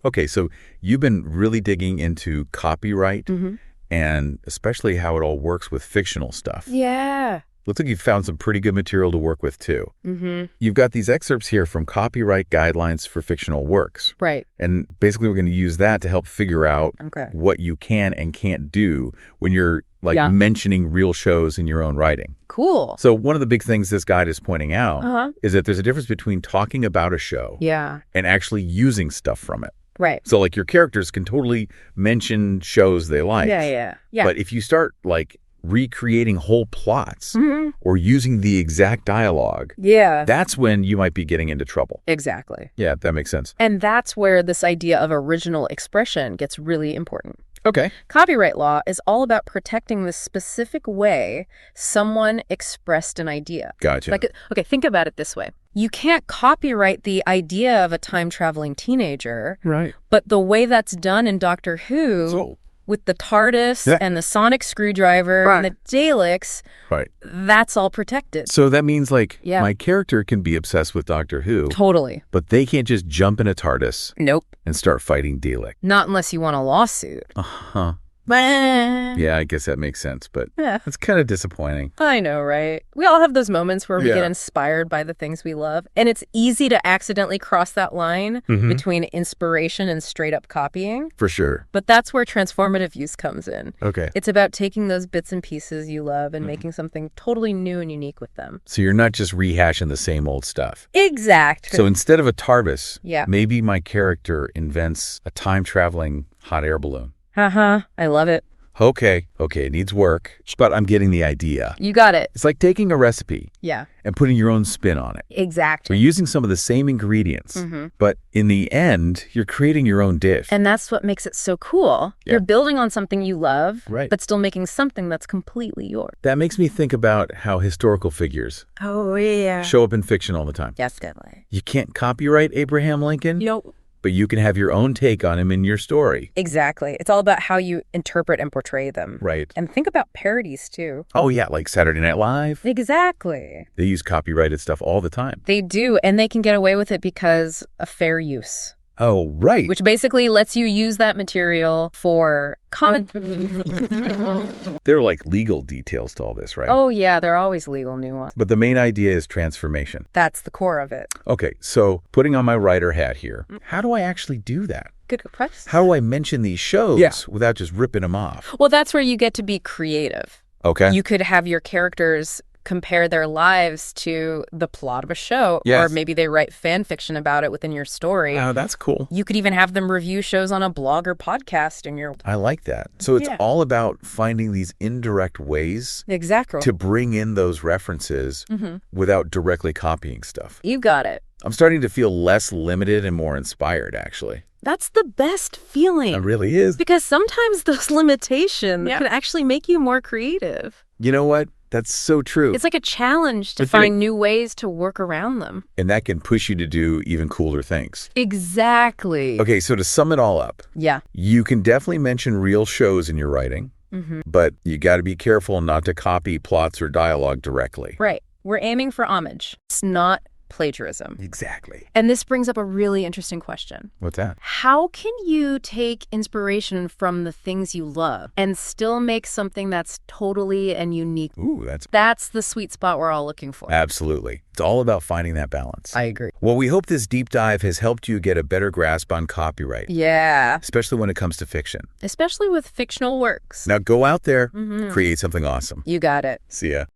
Okay, so you've been really digging into copyright and especially how it all works with fictional stuff. Yeah. Looks like you've found some pretty good material to work with, too. You've got these excerpts here from copyright guidelines for fictional works. Right. And basically, we're going to use that to help figure out what you can and can't do when you're mentioning real shows in your own writing. Cool. So one of the big things this guide is pointing out is that there's a difference between talking about a show and actually using stuff from it. Right. So like your characters can totally mention shows they like. Yeah. But if you start like recreating whole plots or using the exact dialogue, that's when you might be getting into trouble. Exactly. Yeah, that makes sense. And that's where this idea of original expression gets really important. Okay. Copyright law is all about protecting the specific way someone expressed an idea. Gotcha. Okay, think about it this way. You can't copyright the idea of a time-traveling teenager. Right. But the way that's done in Doctor Who, with the TARDIS and the sonic screwdriver and the Daleks, that's all protected. So that means like my character can be obsessed with Doctor Who. Totally. But they can't just jump in a TARDIS. Nope. And start fighting Dalek. Not unless you want a lawsuit. Yeah, I guess that makes sense, but it's kind of disappointing. I know, right? We all have those moments where we get inspired by the things we love, and it's easy to accidentally cross that line between inspiration and straight up copying. For sure. But that's where transformative use comes in. Okay. It's about taking those bits and pieces you love and making something totally new and unique with them. So you're not just rehashing the same old stuff. Exactly. So instead of a TARDIS, maybe my character invents a time-traveling hot air balloon. I love it. Okay, it needs work, but I'm getting the idea. You got it. It's like taking a recipe and putting your own spin on it. Exactly. You're using some of the same ingredients, but in the end, you're creating your own dish. And that's what makes it so cool. You're building on something you love, but still making something that's completely yours. That makes me think about how historical figures show up in fiction all the time. Definitely. You can't copyright Abraham Lincoln. Nope. But you can have your own take on him in your story. Exactly. It's all about how you interpret and portray them. Right. And think about parodies, too. Oh, yeah, like Saturday Night Live. Exactly. They use copyrighted stuff all the time. They do, and they can get away with it because of fair use. Oh, right. Which basically lets you use that material for comment. There are like legal details to all this, right? Oh, yeah, there are always legal nuance. But the main idea is transformation. That's the core of it. Okay, so putting on my writer hat here, how do I actually do that? Good question. How do I mention these shows without just ripping them off? Well, that's where you get to be creative. Okay. You could have your characters compare their lives to the plot of a show, or maybe they write fan fiction about it within your story. Oh, that's cool. You could even have them review shows on a blog or podcast in your... I like that. So it's all about finding these indirect ways to bring in those references without directly copying stuff. You got it. I'm starting to feel less limited and more inspired, actually. That's the best feeling. It really is. Because sometimes those limitations can actually make you more creative. You know what? That's so true. It's like a challenge to find new ways to work around them. And that can push you to do even cooler things. Exactly. Okay, so to sum it all up, you can definitely mention real shows in your writing, but you got to be careful not to copy plots or dialogue directly. Right. We're aiming for homage. It's not plagiarism. Exactly. And this brings up a really interesting question. What's that? How can you take inspiration from the things you love and still make something that's totally and unique? Ooh, that's the sweet spot we're all looking for. Absolutely. It's all about finding that balance. I agree. Well, we hope this deep dive has helped you get a better grasp on copyright. Yeah. Especially when it comes to fiction. Especially with fictional works. Now go out there, create something awesome. You got it. See ya.